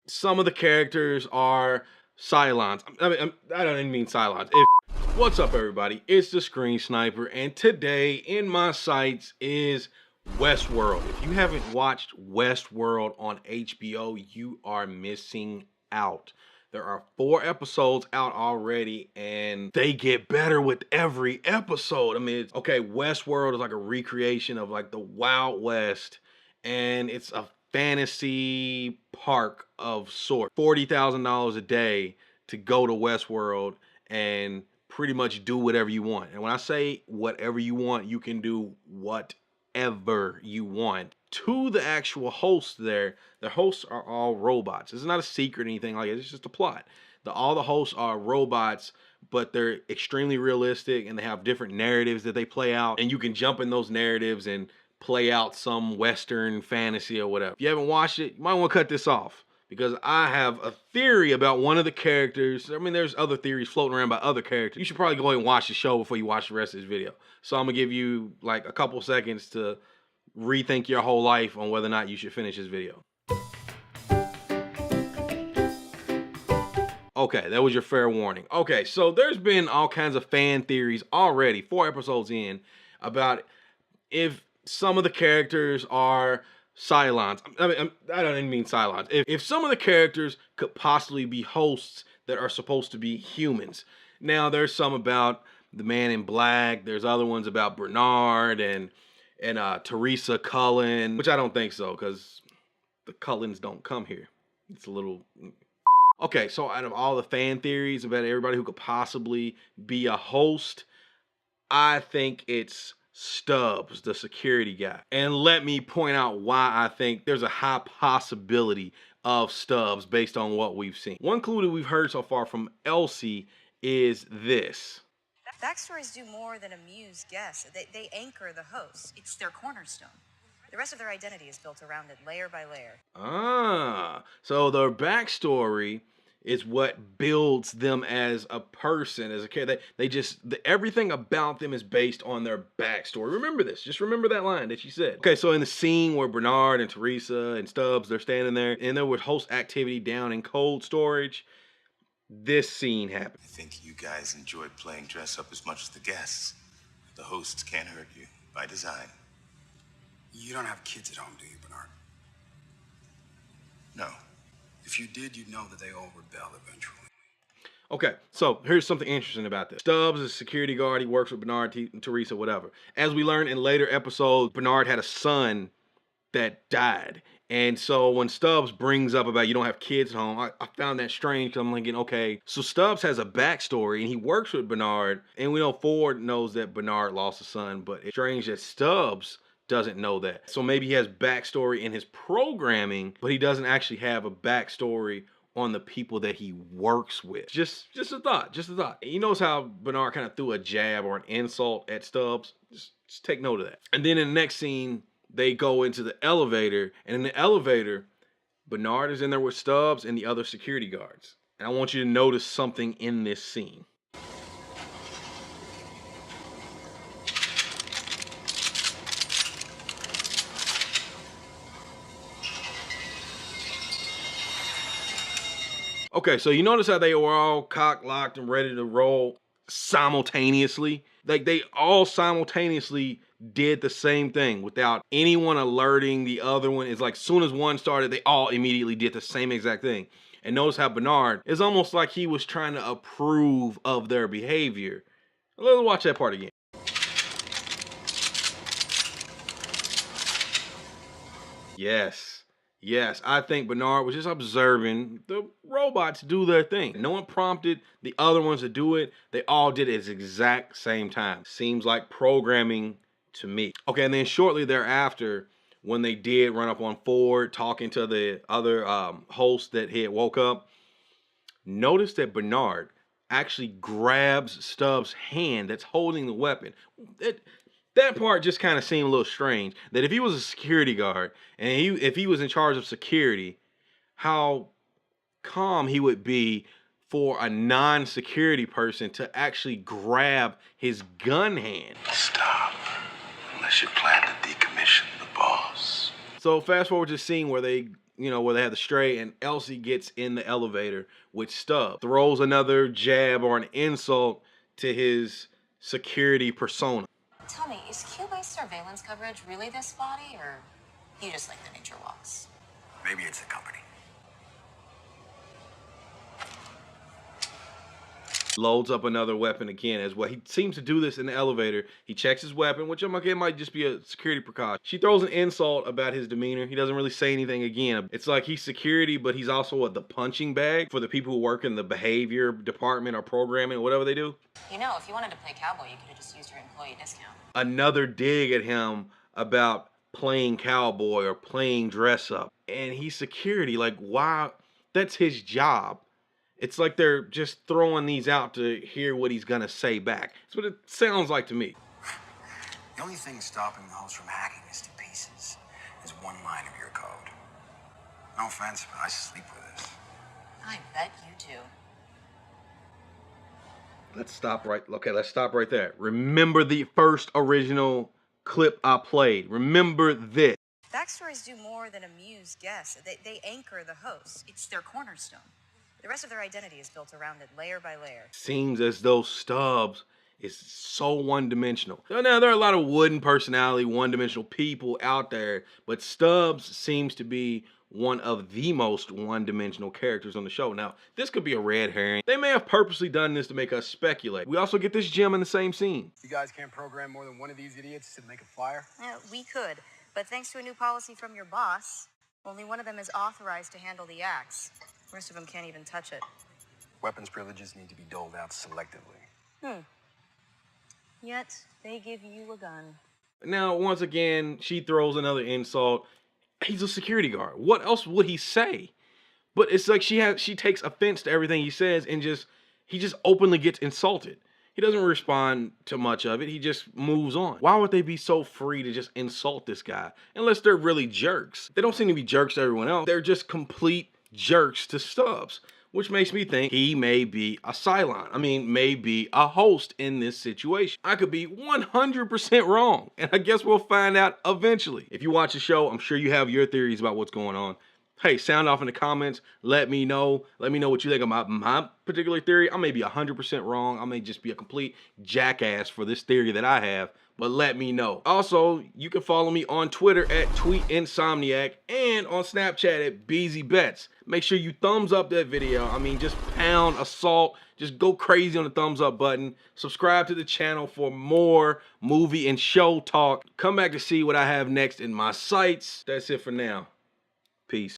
some of the characters are cylons. I don't even mean cylons. What's up, everybody? It's the Screen Sniper, and today in my sights is Westworld. If you haven't watched Westworld on HBO, you are missing out. There are 4 episodes out already, and they get better with every episode. I mean, Westworld is like a recreation of like the Wild West, and it's a fantasy park of sorts. $40,000 a day to go to Westworld and pretty much do whatever you want. And when I say whatever you want, you can do whatever you want. To the actual hosts there, the hosts are all robots. It's not a secret or anything like it. It's just a plot. All the hosts are robots, but they're extremely realistic and they have different narratives that they play out. And you can jump in those narratives and play out some Western fantasy or whatever. If you haven't watched it, you might want to cut this off, because I have a theory about one of the characters. I mean, there's other theories floating around about other characters. You should probably go ahead and watch the show before you watch the rest of this video. So I'm gonna give you like a couple seconds to rethink your whole life on whether or not you should finish this video. Okay, that was your fair warning. Okay, so there's been all kinds of fan theories already, 4 episodes in, about if some of the characters are cylons. I don't even mean cylons. If some of the characters could possibly be hosts that are supposed to be humans. Now, there's some about the Man in Black. There's other ones about Bernard and Teresa Cullen, which I don't think so, because the Cullens don't come here. It's a little... Okay, so out of all the fan theories about everybody who could possibly be a host, I think it's Stubbs, the security guy. And let me point out why I think there's a high possibility of Stubbs based on what we've seen. One clue that we've heard so far from Elsie is this. Backstories do more than amuse guests. They anchor the host. It's their cornerstone. The rest of their identity is built around it, layer by layer. So their backstory is what builds them as a person, as a character. Everything about them is based on their backstory. Remember this. Just remember that line that she said. Okay, so in the scene where Bernard and Teresa and Stubbs, they're standing there, and there was host activity down in cold storage, this scene happened. I think you guys enjoy playing dress up as much as the guests. The hosts can't hurt you, by design. You don't have kids at home, do you, Bernard? No. If you did, you'd know that they all rebel eventually. Okay, so here's something interesting about this. Stubbs is a security guard. He works with Bernard and Teresa, whatever. As we learned in later episodes, Bernard had a son that died. And so when Stubbs brings up about you don't have kids at home, I found that strange, because I'm thinking, okay, so Stubbs has a backstory and he works with Bernard. And we know Ford knows that Bernard lost a son, but it's strange that Stubbs doesn't know that. So maybe he has backstory in his programming, but he doesn't actually have a backstory on the people that he works with. Just a thought, just a thought. You notice how Bernard kind of threw a jab or an insult at Stubbs? Just take note of that. And then in the next scene, they go into the elevator, and in the elevator, Bernard is in there with Stubbs and the other security guards. And I want you to notice something in this scene. Okay, so you notice how they were all cock-locked and ready to roll simultaneously? Like, they all simultaneously did the same thing without anyone alerting the other one. It's like, as soon as one started, they all immediately did the same exact thing. And notice how Bernard is almost like he was trying to approve of their behavior. Let's watch that part again. Yes, I think Bernard was just observing the robots do their thing. No one prompted the other ones to do it. They all did it at the exact same time. Seems like programming to me. Okay, and then shortly thereafter, when they did run up on Ford, talking to the other host that he had woke up, notice that Bernard actually grabs Stubbs' hand that's holding the weapon. That part just kind of seemed a little strange, that if he was a security guard and if he was in charge of security, how calm he would be for a non-security person to actually grab his gun hand. Stop, unless you plan to decommission the boss. So fast forward to the scene where they you know, where they have the stray, and Elsie gets in the elevator with Stubbs. Throws another jab or an insult to his security persona. Tell me, is Q-based surveillance coverage really this spotty, or you just like the nature walks? Maybe it's the company. Loads up another weapon again as well. He seems to do this in the elevator. He checks his weapon, which I'm okay, might just be a security precaution. She throws an insult about his demeanor. He doesn't really say anything again. It's like he's security, but he's also the punching bag for the people who work in the behavior department or programming or whatever they do. You know, if you wanted to play cowboy, you could have just used your employee discount. Another dig at him about playing cowboy or playing dress up. And he's security. Like, why? That's his job. It's like they're just throwing these out to hear what he's gonna say back. That's what it sounds like to me. The only thing stopping the host from hacking this to pieces is one line of your code. No offense, but I sleep with this. I bet you do. Let's stop right there. Remember the first original clip I played. Remember this. Backstories do more than amuse guests. They anchor the host. It's their cornerstone. The rest of their identity is built around it, layer by layer. Seems as though Stubbs is so one-dimensional. Now, there are a lot of wooden personality, one-dimensional people out there, but Stubbs seems to be one of the most one-dimensional characters on the show. Now, this could be a red herring. They may have purposely done this to make us speculate. We also get this gem in the same scene. You guys can't program more than one of these idiots to make a flyer? Yeah, we could, but thanks to a new policy from your boss, only one of them is authorized to handle the axe. The rest of them can't even touch it. Weapons privileges need to be doled out selectively. Yet, they give you a gun. Now, once again, she throws another insult. He's a security guard. What else would he say? But it's like she takes offense to everything he says, and he just openly gets insulted. He doesn't respond to much of it. He just moves on. Why would they be so free to just insult this guy? Unless they're really jerks. They don't seem to be jerks to everyone else. They're just complete jerks to Stubbs, which makes me think he may be a cylon. I mean, may be a host in this situation. I could be 100% wrong, and I guess we'll find out eventually. If you watch the show, I'm sure you have your theories about what's going on. Hey, sound off in the comments. Let me know. Let me know what you think about my particular theory. I may be 100% wrong. I may just be a complete jackass for this theory that I have, but let me know. Also, you can follow me on Twitter at TweetInsomniac and on Snapchat at BeezyBets. Make sure you thumbs up that video. I mean, just pound assault. Just go crazy on the thumbs up button. Subscribe to the channel for more movie and show talk. Come back to see what I have next in my sights. That's it for now. Peace.